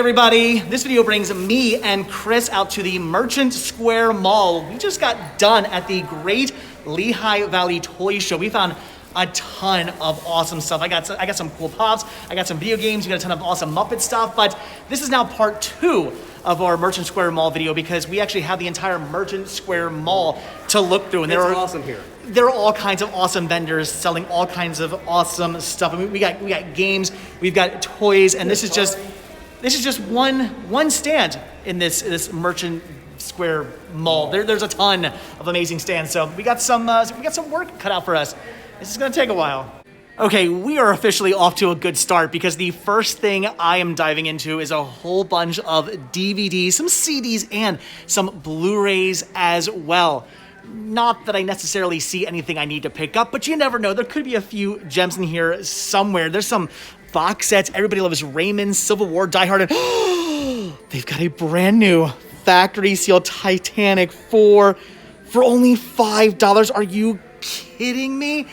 everybody. This video brings me and Chris out to the Merchant Square Mall. We just got done at the Great Lehigh Valley Toy Show. We found a ton of awesome stuff. I got some cool pops. I got some video games. We got a ton of awesome Muppet stuff. But this is now part 2 of our Merchant Square Mall video because we actually have the entire Merchant Square Mall to look through. And it's awesome here. There are all kinds of awesome vendors selling all kinds of awesome stuff. I mean, we got games, we've got toys, and this is just one stand in this Merchant Square Mall. There's a ton of amazing stands. So we got some work cut out for us. This is gonna take a while. Okay, we are officially off to a good start because the first thing I am diving into is a whole bunch of DVDs, some CDs, and some Blu-rays as well. Not that I necessarily see anything I need to pick up, but you never know. There could be a few gems in here somewhere. There's some box sets. Everybody loves Raymond, Civil War, Die Hard, and they've got a brand new factory seal Titanic for only $5. Are you kidding me?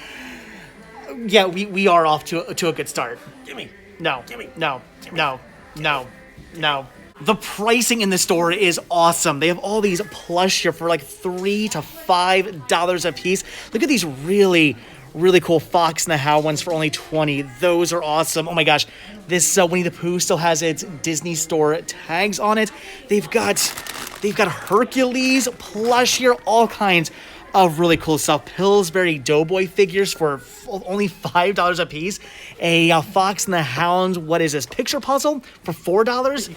Yeah, we are off to a good start. Gimme. No. Gimme. No. No. No. No. The pricing in the store is awesome. They have all these plush here for like $3 to $5 a piece. Look at these really cool Fox and the How ones for only $20. Those are awesome. Oh my gosh. This Winnie the Pooh still has its Disney Store tags on it. They've got Hercules plush here, all kinds of really cool stuff. Pillsbury Doughboy figures for only $5 a piece. A Fox and the Hound, what is this, picture puzzle for $4?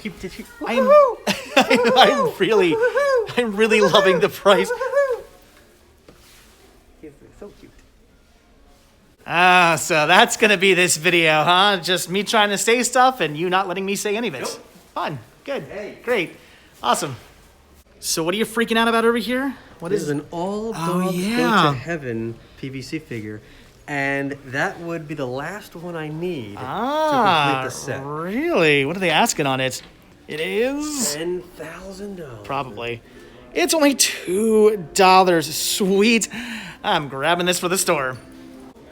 I'm really loving the price. So cute. So that's gonna be this video, huh? Just me trying to say stuff and you not letting me say any of it. Nope. Fun, good, Hey. great, awesome. So what are you freaking out about over here? What This is is an all dogs go to heaven PVC figure, and that would be the last one I need to complete the set. Really? What are they asking on it? It is $10,000. probably. It's only $2. Sweet. I'm grabbing this for the store.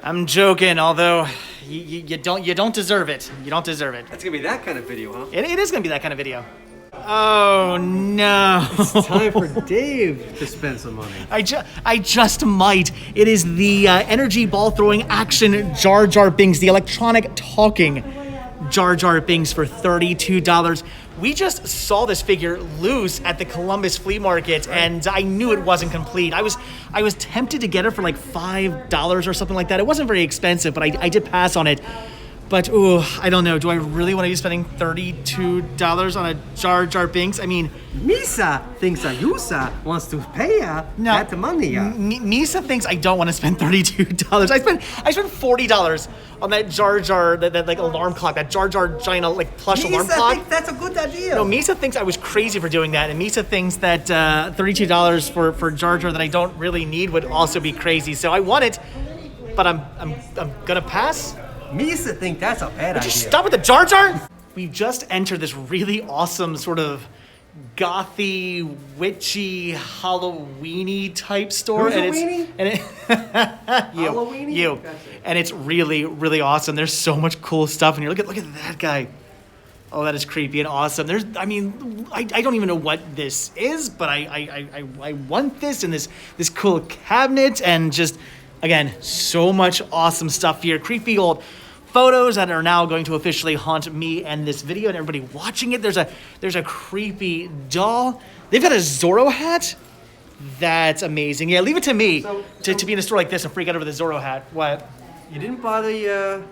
I'm joking, although you don't deserve it. You don't deserve it. That's gonna be that kind of video, huh? It is gonna be that kind of video. Oh no! It's time for Dave to spend some money. I just might. It is the energy ball throwing action Jar Binks, the electronic talking Jar Binks for $32. We just saw this figure loose at the Columbus Flea Market, and I knew it wasn't complete. I was tempted to get it for like $5 or something like that. It wasn't very expensive, but I did pass on it. But, ooh, I don't know. Do I really want to be spending $32 on a Jar Binks? I mean... Misa thinks Ayusa wants to pay that money. Misa thinks I don't want to spend $32. I spent $40 on that Jar, that like alarm clock, that Jar giant like plush alarm clock. Misa thinks that's a good idea. No, Misa thinks I was crazy for doing that, and Misa thinks that $32 for Jar that I don't really need would also be crazy. So I want it, but I'm gonna pass. Misa think that's a bad idea. Just stop with the Jar? We've just entered this really awesome sort of gothy, witchy, Halloweeny type store. Who's You. Halloweeny? Gotcha. And it's really awesome. There's so much cool stuff in here. Look at that guy. Oh, that is creepy and awesome. I don't even know what this is, but I want this and this cool cabinet and just, again, so much awesome stuff here. Creepy old photos that are now going to officially haunt me and this video and everybody watching it. There's a creepy doll. They've got a Zorro hat. That's amazing. Yeah, leave it to me to be in a store like this and freak out over the Zorro hat. What? You didn't buy the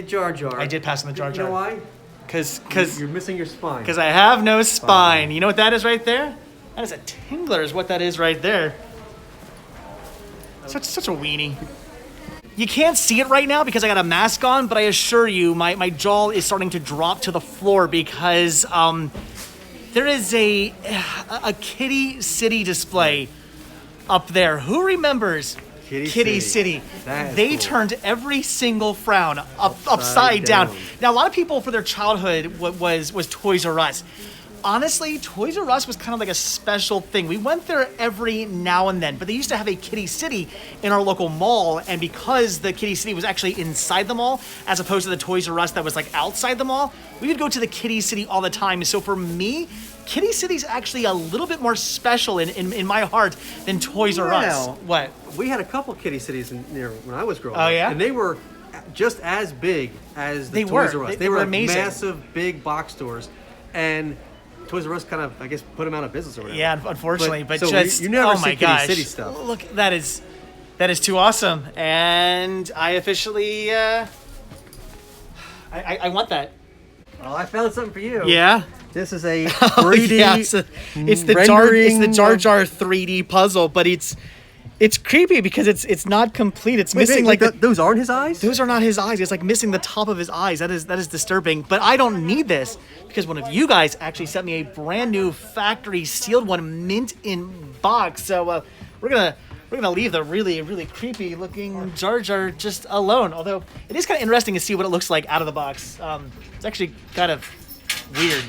Jar. I did pass on the Jar. You know why? Because you're missing your spine. Because I have no spine. You know what that is right there? That is a tingler is what that is right there. Such a weenie. You can't see it right now because I got a mask on, but I assure you my jaw is starting to drop to the floor because there is a Kitty City display up there. Who remembers Kitty City? They cool. turned every single frown upside down. Now, a lot of people for their childhood was Toys R Us. Honestly, Toys R Us was kind of like a special thing. We went there every now and then, but they used to have a Kitty City in our local mall, and because the Kitty City was actually inside the mall, as opposed to the Toys R Us that was like outside the mall, we would go to the Kitty City all the time. So for me, Kitty City's actually a little bit more special in my heart than Toys R Us. What? We had a couple Kitty Cities near when I was growing up. Oh, yeah? And they were just as big as the Toys R Us. They were like amazing. Massive, big box stores. And Toys R Us kind of, I guess, put them out of business or whatever. Yeah, unfortunately, but so just you never oh see my Kitty gosh, City stuff. Look, that is too awesome, and I officially I want that. Well, I found something for you. Yeah. This is a 3D it's the Jar Jar 3D puzzle, but it's creepy because it's not complete. It's missing those aren't his eyes? Those are not his eyes. It's like missing the top of his eyes. That is disturbing. But I don't need this because one of you guys actually sent me a brand new factory sealed one, mint in box. So we're gonna leave the really creepy looking Jar Jar just alone. Although it is kind of interesting to see what it looks like out of the box. It's actually kind of weird.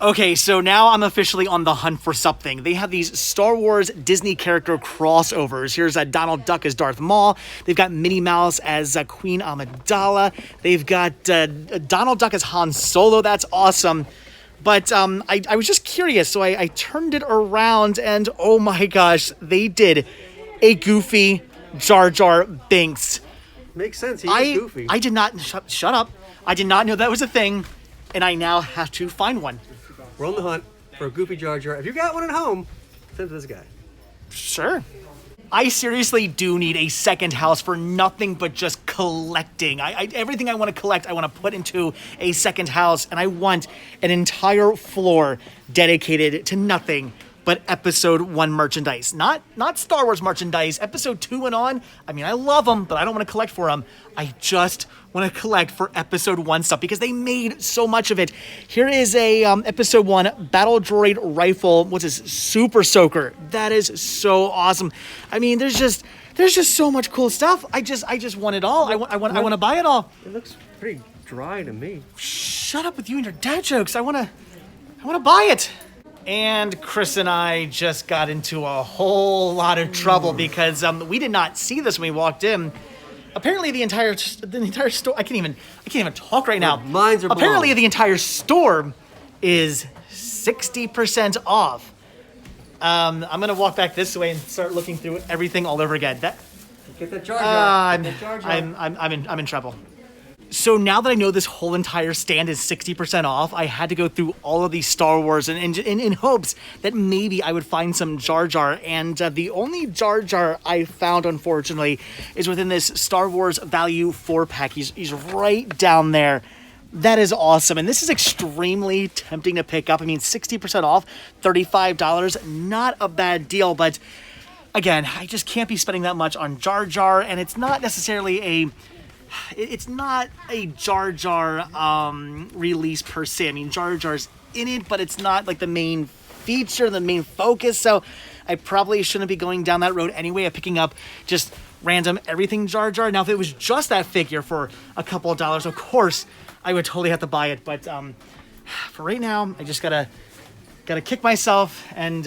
Okay, so now I'm officially on the hunt for something. They have these Star Wars Disney character crossovers. Here's Donald Duck as Darth Maul. They've got Minnie Mouse as Queen Amidala. They've got Donald Duck as Han Solo. That's awesome. But I was just curious, so I turned it around, and oh my gosh, they did a Goofy Jar Jar Binks. Makes sense. He's Goofy. I did not... Shut up. I did not know that was a thing, and I now have to find one. We're on the hunt for a Goofy Jar Jar. If you got one at home, send it to this guy. Sure. I seriously do need a second house for nothing but just collecting. Everything I want to collect, I want to put into a second house, and I want an entire floor dedicated to nothing but Episode 1 merchandise. Not Star Wars merchandise. Episode 2 and on, I mean, I love them, but I don't want to collect for them. I just want to collect for Episode 1 stuff because they made so much of it. Here is a Episode 1 Battle Droid Rifle. What's this? Super Soaker. That is so awesome. I mean, there's just so much cool stuff. I just want it all. I want to buy it all. It looks pretty dry to me. Shut up with you and your dad jokes. I want to buy it. And Chris and I just got into a whole lot of trouble because we did not see this when we walked in. Apparently, the entire store. I can't even talk right now. Minds are blown. Apparently, the entire store is 60% off. I'm gonna walk back this way and start looking through everything all over again. Get that Jar Jar. I'm in trouble. So now that I know this whole entire stand is 60% off, I had to go through all of these Star Wars and in hopes that maybe I would find some Jar Jar. And the only Jar Jar I found, unfortunately, is within this Star Wars Value 4-pack. He's right down there. That is awesome. And this is extremely tempting to pick up. I mean, 60% off, $35. Not a bad deal, but again, I just can't be spending that much on Jar Jar. And it's not necessarily a Jar Jar release per se. I mean, Jar Jar's in it, but it's not like the main feature, the main focus. So I probably shouldn't be going down that road anyway of picking up just random everything Jar Jar. Now, if it was just that figure for a couple of dollars, of course, I would totally have to buy it. But for right now, I just gotta kick myself and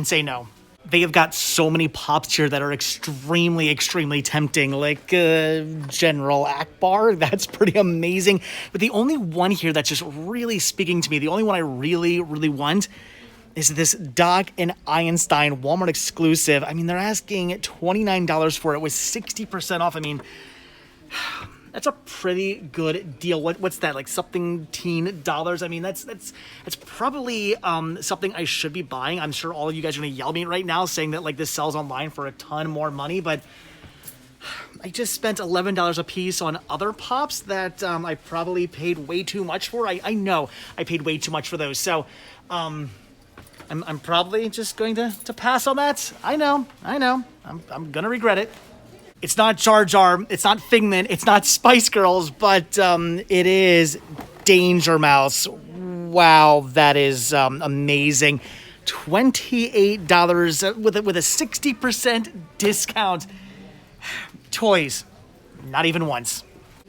say no. They have got so many pops here that are extremely tempting, like General Akbar. That's pretty amazing. But the only one here that's just really speaking to me, the only one I really want, is this Doc and Einstein Walmart exclusive. I mean, they're asking $29 for it with 60% off. I mean, that's a pretty good deal. What's that, like something teen dollars? I mean, that's probably something I should be buying. I'm sure all of you guys are gonna yell at me right now saying that like this sells online for a ton more money, but I just spent $11 a piece on other pops that I probably paid way too much for. I know I paid way too much for those, so I'm probably just going to pass on that. I know. I'm gonna regret it. It's not Jar Jar, it's not Figment, it's not Spice Girls, but it is Danger Mouse. Wow, that is amazing. $28 with a 60% discount. Toys, not even once.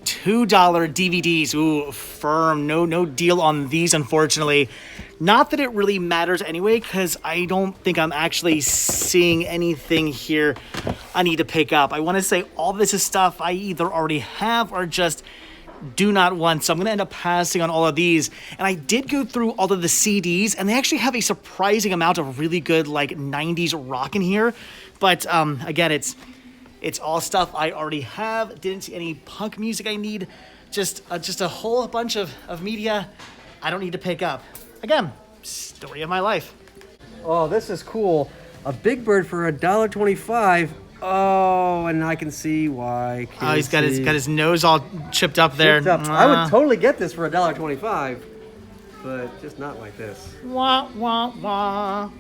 $2 DVDs. Ooh, firm. No deal on these, unfortunately. Not that it really matters anyway, because I don't think I'm actually seeing anything here I need to pick up. I want to say all this is stuff I either already have or just do not want. So I'm going to end up passing on all of these. And I did go through all of the CDs, and they actually have a surprising amount of really good, like, 90s rock in here. But again, it's all stuff I already have. Didn't see any punk music I need. Just a whole bunch of media I don't need to pick up. Again, story of my life. Oh, this is cool. A Big Bird for $1.25. Oh, and I can see why. Oh, he's got his nose all chipped up there. I would totally get this for $1.25, but just not like this. Wah, wah, wah.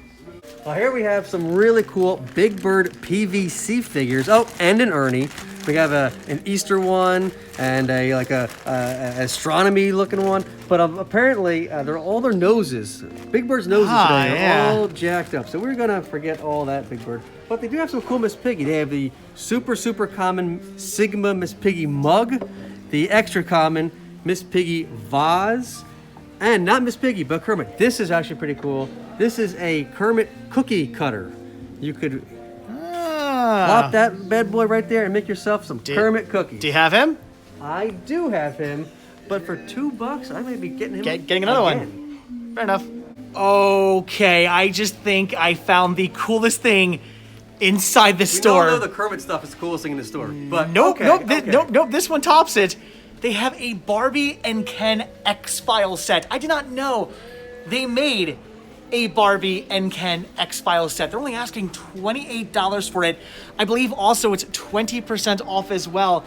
Well, here we have some really cool Big Bird PVC figures. Oh, and an Ernie. We have an Easter one and a astronomy looking one. But apparently, they're all their noses. Big Bird's noses today are all jacked up. So we're gonna forget all that Big Bird. But they do have some cool Miss Piggy. They have the super common Sigma Miss Piggy mug, the extra common Miss Piggy vase, and not Miss Piggy, but Kermit. This is actually pretty cool. This is a Kermit cookie cutter. You could plop that bad boy right there and make yourself some Kermit cookies. Do you have him? I do have him, but for $2, I may be getting him. Getting another one. Fair enough. Okay, I just think I found the coolest thing inside the store. We all know the Kermit stuff is the coolest thing in the store, but nope. This one tops it. They have a Barbie and Ken X-Files set. I did not know they made a Barbie and Ken X-Files set. They're only asking $28 for it. I believe also it's 20% off as well.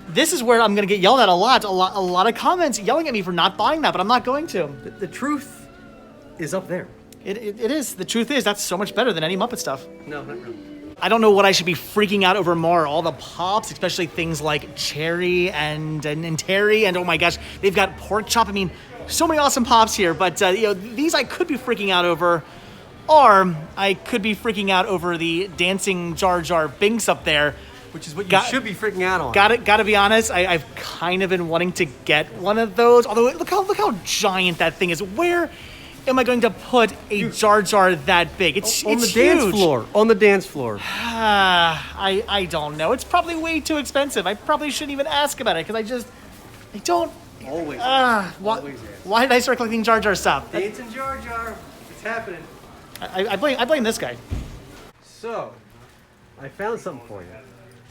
This is where I'm going to get yelled at a lot of comments yelling at me for not buying that, but I'm not going to. The truth is up there. It is. The truth is that's so much better than any Muppet stuff. No, not really. I don't know what I should be freaking out over more. All the pops, especially things like Cherry and Terry, and oh my gosh, they've got Pork Chop. I mean, so many awesome pops here, but these I could be freaking out over, or I could be freaking out over the dancing Jar Binks up there, which is what you should be freaking out on. Gotta be honest, I've kind of been wanting to get one of those. Although look how giant that thing is. Where am I going to put a Jar that big? It's on the huge. Dance floor. On the dance floor. I don't know. It's probably way too expensive. I probably shouldn't even ask about it because I don't. Always. Why did I start collecting Jar stuff? Dancing Jar, it's happening. I blame this guy. So, I found something for you.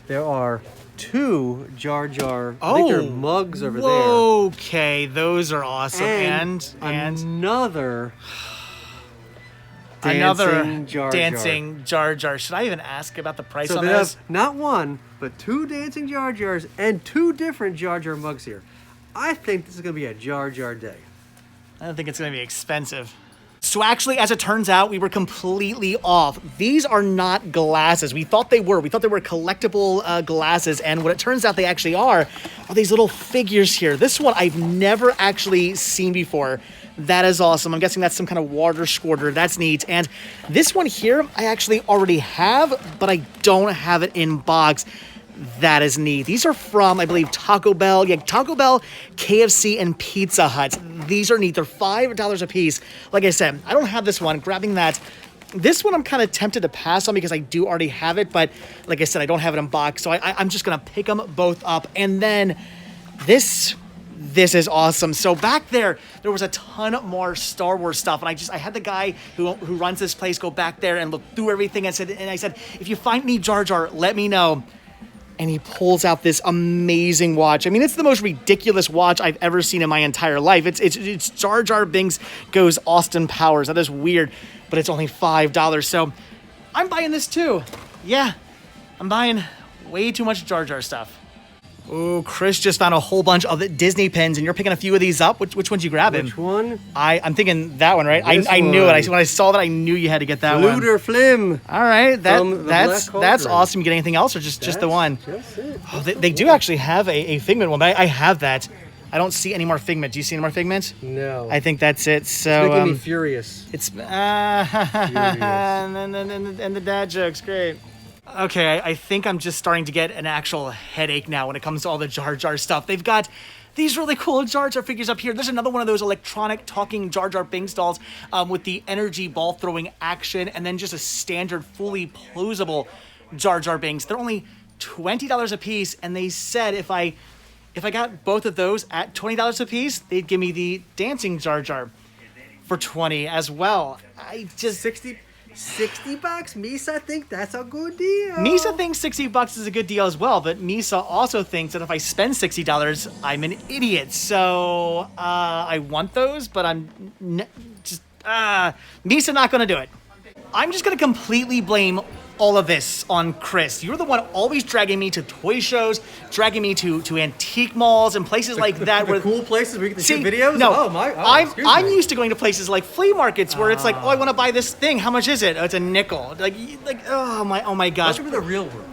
There are 2 Jar. I think they're mugs over there. Okay, those are awesome. And another dancing Jar. Should I even ask about the price so on they this? have not one, but 2 dancing Jars and 2 different Jar mugs here. I think this is going to be a Jar day. I don't think it's going to be expensive. So actually, as it turns out, we were completely off. These are not glasses. We thought they were. We thought they were collectible glasses, and what it turns out they actually are these little figures here. This one I've never actually seen before. That is awesome. I'm guessing that's some kind of water squirter. That's neat. And this one here, I actually already have, but I don't have it in box. That is neat. These are from, I believe, Taco Bell. Yeah, Taco Bell, KFC, and Pizza Hut. These are neat. They're $5 a piece. Like I said, I don't have this one. Grabbing that. This one I'm kind of tempted to pass on because I do already have it. But like I said, I don't have it in box. So I'm just going to pick them both up. And then this is awesome. So back there was a ton more Star Wars stuff. And I had the guy who runs this place go back there and look through everything. And I said, if you find any Jar, let me know. And he pulls out this amazing watch. I mean, it's the most ridiculous watch I've ever seen in my entire life. It's Jar Binks goes Austin Powers. That is weird, but it's only $5. So I'm buying this too. Yeah, I'm buying way too much Jar stuff. Oh, Chris just found a whole bunch of Disney pins, and you're picking a few of these up. Which ones you grabbing? Which one? I'm thinking that one, right? I knew it. When I saw that, I knew you had to get that one. Luder Flim. All right, that's awesome. You get anything else, or just the one? Just it. Oh, they do actually have a Figment one, but I have that. I don't see any more Figment. Do you see any more Figment? No. I think that's it. So it's making me furious. It's and the dad jokes, great. Okay, I think I'm just starting to get an actual headache now when it comes to all the Jar Jar stuff. They've got these really cool Jar Jar figures up here. There's another one of those electronic talking Jar Jar Binks dolls with the energy ball throwing action, and then just a standard fully posable Jar Jar Binks. They're only $20 a piece, and they said if I got both of those at $20 a piece, they'd give me the dancing Jar Jar for 20 as well. I just 60 bucks? Misa think that's a good deal. Misa thinks $60 is a good deal as well, but Misa also thinks that if I spend $60, I'm an idiot. So I want those, but Misa not gonna do it. I'm just gonna completely blame all of this on Chris. You're the one always dragging me to toy shows, dragging me to antique malls and places like that. The where cool places where you can see videos? No, Excuse I'm me. used to going to places like flea markets where it's like, oh, I want to buy this thing. How much is it? Oh, it's a nickel. Like oh my gosh. Welcome to the real world.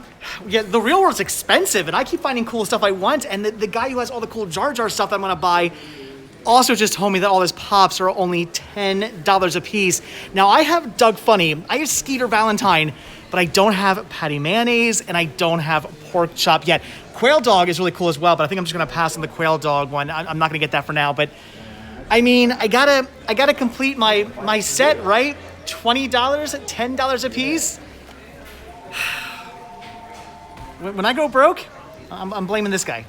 Yeah, the real world's expensive, and I keep finding cool stuff I want. And the guy who has all the cool Jar Jar stuff I'm gonna buy also just told me that all his pops are only $10 a piece. Now I have Doug Funny, I have Skeeter Valentine, but I don't have Patty Mayonnaise, and I don't have Pork Chop yet. Quail Dog is really cool as well, but I think I'm just gonna pass on the Quail Dog one. I'm not gonna get that for now, but I mean, I gotta complete my set, right? $20, $10 a piece. When I go broke, I'm blaming this guy.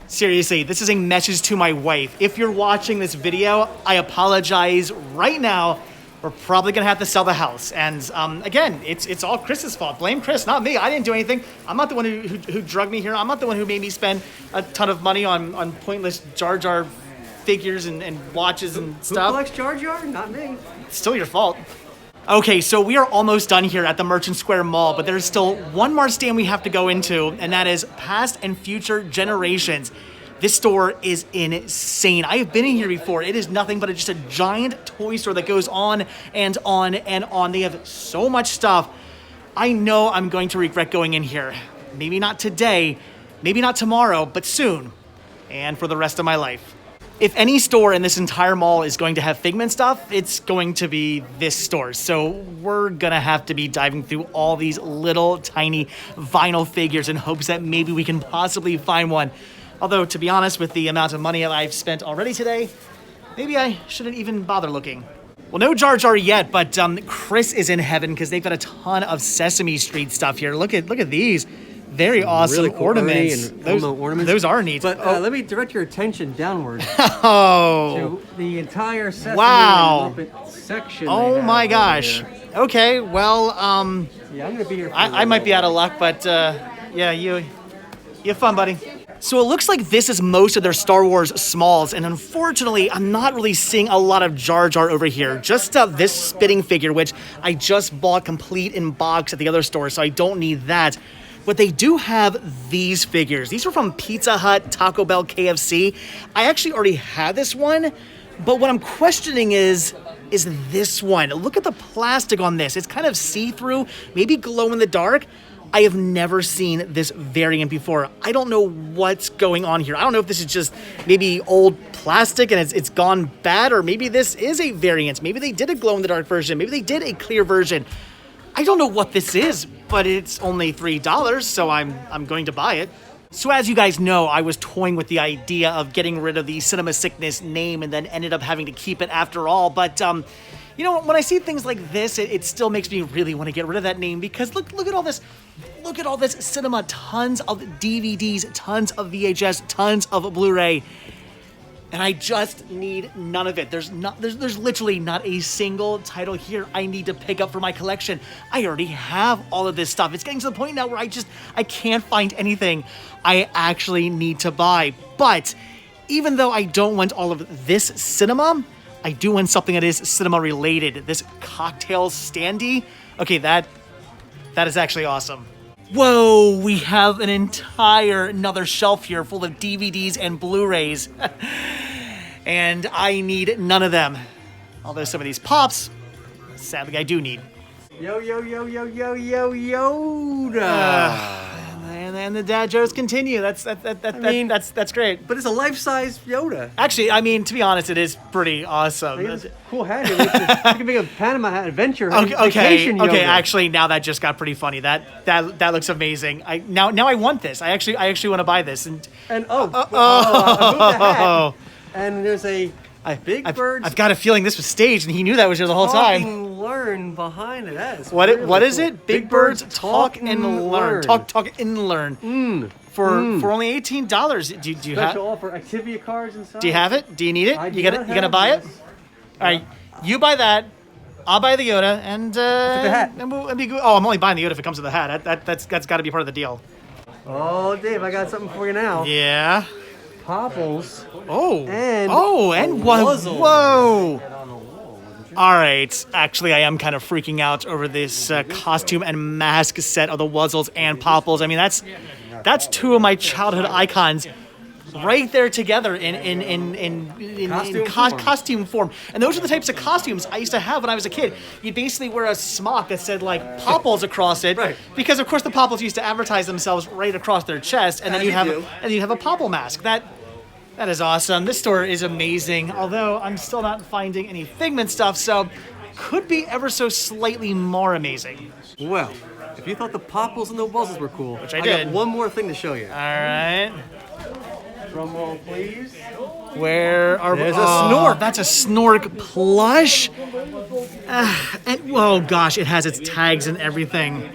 Seriously, this is a message to my wife. If you're watching this video, I apologize right now. We're probably gonna have to sell the house. And again, it's all Chris's fault. Blame Chris, not me. I didn't do anything. I'm not the one who drugged me here. I'm not the one who made me spend a ton of money on pointless Jar Jar figures and watches and stuff. Who collects Jar Jar? Not me. It's still your fault. Okay, so we are almost done here at the Merchant Square Mall, but there's still one more stand we have to go into, and that is Past and Future Generations. This store is insane. I have been in here before. It is nothing but just a giant toy store that goes on and on and on. They have so much stuff. I know I'm going to regret going in here. Maybe not today, maybe not tomorrow, but soon, and for the rest of my life. If any store in this entire mall is going to have Figment stuff, it's going to be this store. So we're gonna have to be diving through all these little tiny vinyl figures in hopes that maybe we can possibly find one. Although, to be honest, with the amount of money I've spent already today, maybe I shouldn't even bother looking. Well, no Jar Jar yet, but Chris is in heaven because they've got a ton of Sesame Street stuff here. Look at these. Very awesome really cool ornaments. and ornaments. Those are neat. But let me direct your attention downward Oh. to the entire Sesame Wow. and Muppet section. Oh my gosh. Okay, well, Yeah, I'm gonna be here. I might be out of luck, but yeah, you have fun, buddy. So it looks like this is most of their Star Wars smalls, and unfortunately, I'm not really seeing a lot of Jar Jar over here. Just this spitting figure, which I just bought complete in box at the other store, so I don't need that. But they do have these figures. These are from Pizza Hut, Taco Bell, KFC. I actually already had this one, but what I'm questioning is this one. Look at the plastic on this. It's kind of see-through, maybe glow in the dark. I have never seen this variant before. I don't know what's going on here. I don't know if this is just maybe old plastic and it's gone bad, or maybe this is a variant. Maybe they did a glow-in-the-dark version. Maybe they did a clear version. I don't know what this is, but it's only $3, so I'm going to buy it. So as you guys know, I was toying with the idea of getting rid of the Cinema Sickness name and then ended up having to keep it after all. But, you know, when I see things like this, it still makes me really want to get rid of that name because look at all this. Look at all this cinema, tons of DVDs, tons of VHS, tons of Blu-ray. And I just need none of it. There's literally not a single title here I need to pick up for my collection. I already have all of this stuff. It's getting to the point now where I can't find anything I actually need to buy. But even though I don't want all of this cinema, I do want something that is cinema related. This cocktail standee. Okay, that is actually awesome. Whoa, we have another shelf here full of DVDs and Blu-rays. And I need none of them. Although some of these pops, sadly I do need. Yo, Yoda. And the dad jokes continue. That's great. But it's a life-size Yoda. Actually, I mean, to be honest, it is pretty awesome. It's a cool hat. It can make a Panama hat adventure. Okay, Vacation Yoda. actually, now that just got pretty funny. That looks amazing. Now I want this. I actually want to buy this. And I moved the hat. And there's a Big Bird. I've got a feeling this was staged, and he knew that was here the whole Talk time. and learn behind it. That is What really is cool. it? Big Birds talk and learn. Talk and learn. For only $18. Do you have? Special offer Activia cards inside. Do you have it? Do you need it? I You do gonna not you gonna have buy it? this. All right, you buy that. I'll buy the Yoda, and the hat. And we'll be good. Oh, I'm only buying the Yoda if it comes with the hat. That's got to be part of the deal. Oh, Dave, I got something for you now. Yeah. Popples. And And what? muzzle. Whoa. All right. Actually, I am kind of freaking out over this costume and mask set of the Wuzzles and Popples. I mean, that's two of my childhood icons right there together in costume form. And those are the types of costumes I used to have when I was a kid. You'd basically wear a smock that said like Popples across it, Right. Because of course the Popples used to advertise themselves right across their chest, and then you have a Popple mask. That is awesome. This store is amazing, although I'm still not finding any Figment stuff, so could be ever so slightly more amazing. Well, if you thought the Popples and the Wuzzles were cool, Which I got did. one more thing to show you. All right. Drum roll, please. Where are There's a Snork. That's a Snork plush. Oh gosh, it has its tags and everything.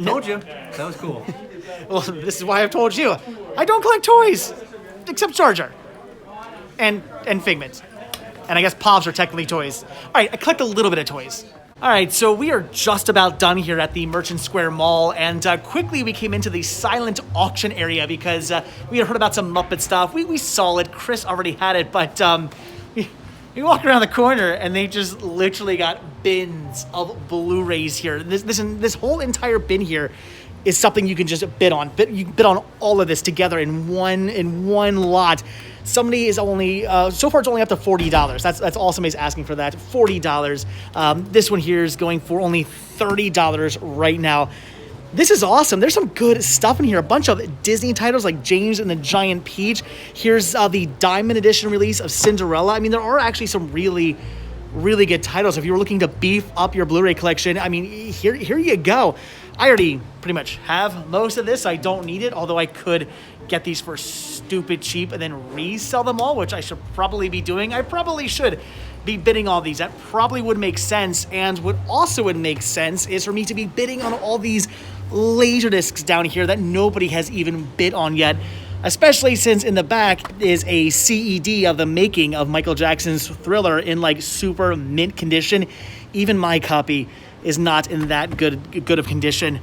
Told you. That was cool. Well, this is why I've told you. I don't collect toys, except Jar Jar. And Figment. And I guess Pops are technically toys. All right, I collect a little bit of toys. All right, so we are just about done here at the Merchant Square Mall, and quickly we came into the silent auction area because we had heard about some Muppet stuff. We saw it. Chris already had it, but we walk around the corner and they just literally got bins of Blu-rays here. This whole entire bin here is something you can just bid on. You can bid on all of this together in one lot. Somebody is only so far it's only up to $40. That's all somebody's asking for that. $40. This one here is going for only $30 right now. This is awesome. There's some good stuff in here. A bunch of Disney titles like James and the Giant Peach. Here's the Diamond Edition release of Cinderella. I mean, there are actually some really good titles. If you were looking to beef up your Blu-ray collection, I mean, here you go. I already pretty much have most of this. I don't need it, although I could get these for stupid cheap and then resell them all, which I should probably be doing. I probably should be bidding all these. That probably would make sense. And what also would make sense is for me to be bidding on all these Laserdiscs down here that nobody has even bid on yet, especially since in the back is a CED of the making of Michael Jackson's Thriller in like super mint condition. Even my copy is not in that good of condition.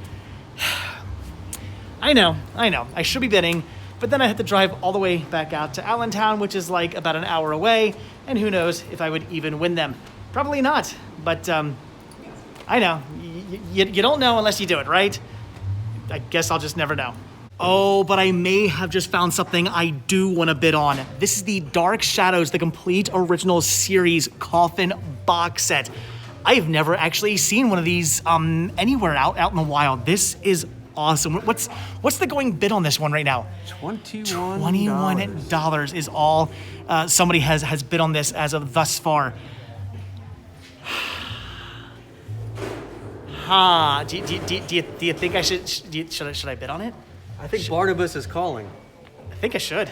I know. I should be bidding, but then I have to drive all the way back out to Allentown, which is like about an hour away, and who knows if I would even win them. Probably not, but I know. You don't know unless you do it, right? I guess I'll just never know. Oh, but I may have just found something I do want to bid on. This is the Dark Shadows, the complete original series coffin box set. I've never actually seen one of these anywhere out in the wild. This is awesome. What's the going bid on this one right now? $21 is all somebody has bid on this as of thus far. Do you think I should I bid on it? I think Barnabas is calling. I think I should.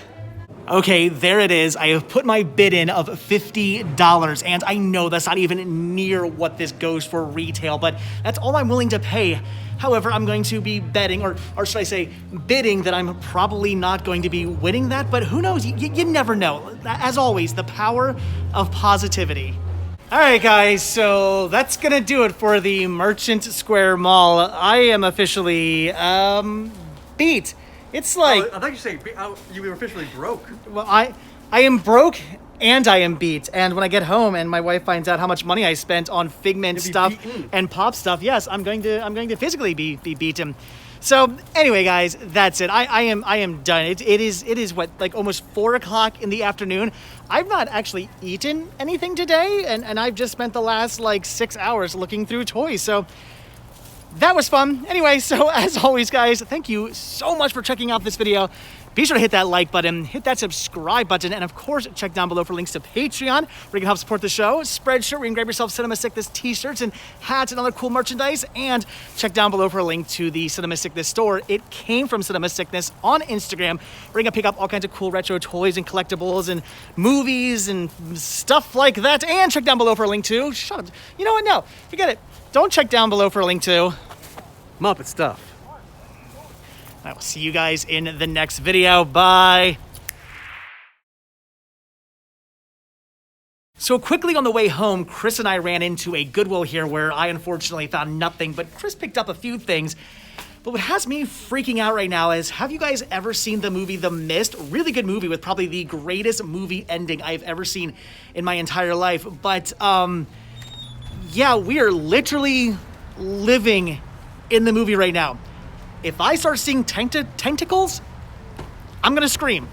Okay, there it is. I have put my bid in of $50, and I know that's not even near what this goes for retail, but that's all I'm willing to pay. However, I'm going to be betting, or should I say bidding, that I'm probably not going to be winning that, but who knows? You never know. As always, the power of positivity. All right, guys, so that's going to do it for the Merchant Square Mall. I am officially beat. It's like... I thought you said you were officially broke. Well, I am broke and I am beat. And when I get home and my wife finds out how much money I spent on Figment stuff and Pop stuff, yes, I'm going to physically be beaten. So anyway, guys, that's it. I am done. It is what, like almost 4:00 in the afternoon. I've not actually eaten anything today, and I've just spent the last like 6 hours looking through toys. So that was fun. Anyway, so as always, guys, thank you so much for checking out this video. Be sure to hit that like button, hit that subscribe button, and of course, check down below for links to Patreon, where you can help support the show, Spreadshirt, where you can grab yourself Cinema Sickness t-shirts and hats and other cool merchandise, and check down below for a link to the Cinema Sickness store. It came from Cinema Sickness on Instagram, where you can pick up all kinds of cool retro toys and collectibles and movies and stuff like that, and check down below for a link to, shut up, you know what, no, forget it. Don't check down below for a link to Muppet stuff. I will see you guys in the next video. Bye. So quickly on the way home, Chris and I ran into a Goodwill here where I unfortunately found nothing, but Chris picked up a few things. But what has me freaking out right now is, have you guys ever seen the movie The Mist? Really good movie with probably the greatest movie ending I've ever seen in my entire life. But yeah, we are literally living in the movie right now. If I start seeing tentacles, I'm gonna scream.